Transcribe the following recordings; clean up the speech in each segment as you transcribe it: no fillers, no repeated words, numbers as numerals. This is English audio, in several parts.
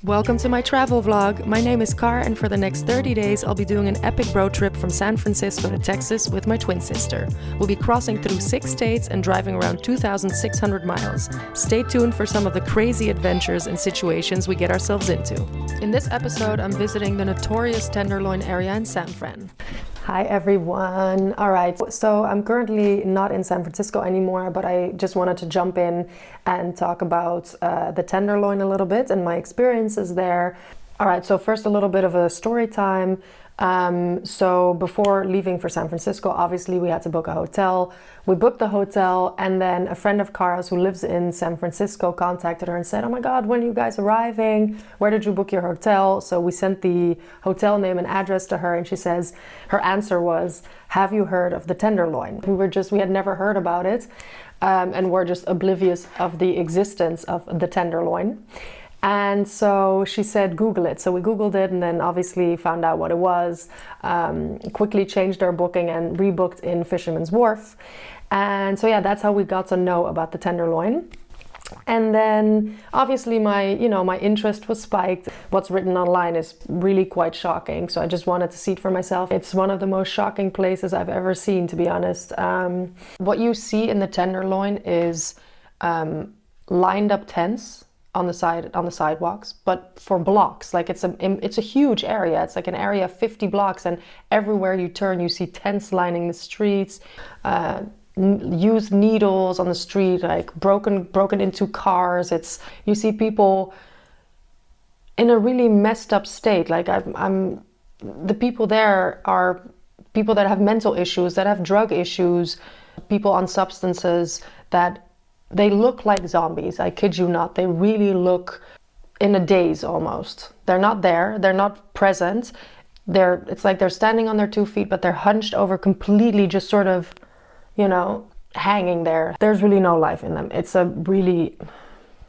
Welcome to my travel vlog. My name is Car, and for the next 30 days I'll be doing an epic road trip from San Francisco to Texas with my twin sister. We'll be crossing through 6 states and driving around 2,600 miles. Stay tuned for some of the crazy adventures and situations we get ourselves into. In this episode, I'm visiting the notorious Tenderloin area in San Fran. Hi everyone. All right, so I'm currently not in San Francisco anymore, but I just wanted to jump in and talk about the Tenderloin a little bit and my experiences there. All right, so first a little bit of a story time. So before leaving for San Francisco, obviously we had to book a hotel. We booked the hotel, and then a friend of Cara's who lives in San Francisco contacted her and said, "Oh my God, when are you guys arriving? Where did you book your hotel?" So we sent the hotel name and address to her, and she says, her answer was, "Have you heard of the Tenderloin?" We had never heard about it, and we're just oblivious of the existence of the Tenderloin. And so she said, Google it. So we Googled it and then obviously found out what it was, quickly changed our booking and rebooked in Fisherman's Wharf. And so yeah, that's how we got to know about the Tenderloin. And then obviously my interest was spiked. What's written online is really quite shocking. So I just wanted to see it for myself. It's one of the most shocking places I've ever seen, to be honest. What you see in the Tenderloin is lined up tents on the sidewalks, but for blocks. Like it's a huge area. It's like an area of 50 blocks, and everywhere you turn you see tents lining the streets, used needles on the street, like broken into cars. You see people in a really messed up state. Like the people there are people that have mental issues, that have drug issues, people on substances that they look like zombies. I kid you not. They really look in a daze almost. They're not there. They're not present. It's like they're standing on their 2 feet, but they're hunched over completely, just sort of, hanging there. There's really no life in them. It's a really,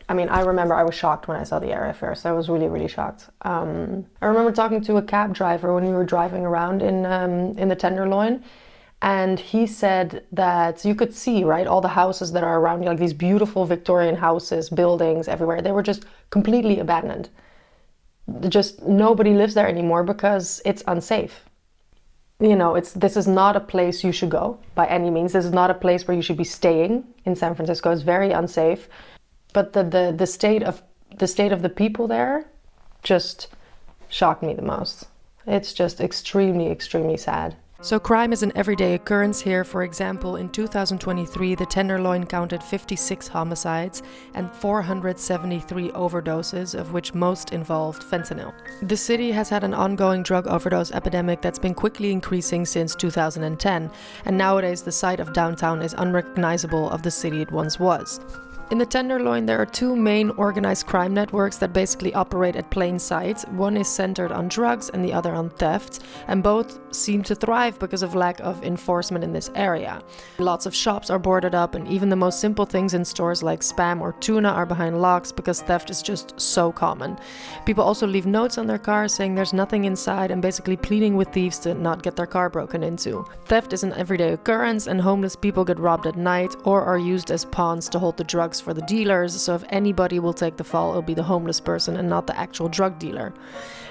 I remember I was shocked when I saw the area first. I was really, really shocked. I remember talking to a cab driver when we were driving around in the Tenderloin. And he said that you could see, right, all the houses that are around you, like these beautiful Victorian houses, buildings everywhere. They were just completely abandoned. Just nobody lives there anymore because it's unsafe. This is not a place you should go by any means. This is not a place where you should be staying in San Francisco. It's very unsafe. But the state of the people there just shocked me the most. It's just extremely, extremely sad. So crime is an everyday occurrence here. For example, in 2023, the Tenderloin counted 56 homicides and 473 overdoses, of which most involved fentanyl. The city has had an ongoing drug overdose epidemic that's been quickly increasing since 2010, and nowadays the site of downtown is unrecognizable of the city it once was. In the Tenderloin, there are 2 main organized crime networks that basically operate at plain sight. One is centered on drugs and the other on theft, and both seem to thrive because of lack of enforcement in this area. Lots of shops are boarded up, and even the most simple things in stores like Spam or tuna are behind locks because theft is just so common. People also leave notes on their cars saying there's nothing inside and basically pleading with thieves to not get their car broken into. Theft is an everyday occurrence, and homeless people get robbed at night or are used as pawns to hold the drugs for the dealers. So if anybody will take the fall, it'll be the homeless person and not the actual drug dealer.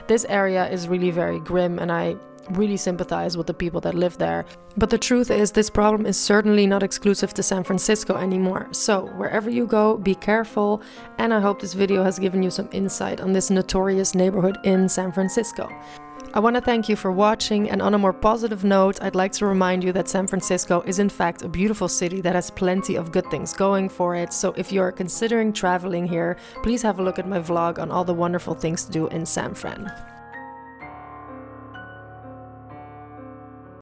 This area is really very grim, and I really sympathize with the people that live there. But the truth is, this problem is certainly not exclusive to San Francisco anymore. So wherever you go, be careful, and I hope this video has given you some insight on this notorious neighborhood in San Francisco. I want to thank you for watching, and on a more positive note, I'd like to remind you that San Francisco is in fact a beautiful city that has plenty of good things going for it. So if you're considering traveling here, please have a look at my vlog on all the wonderful things to do in San Fran.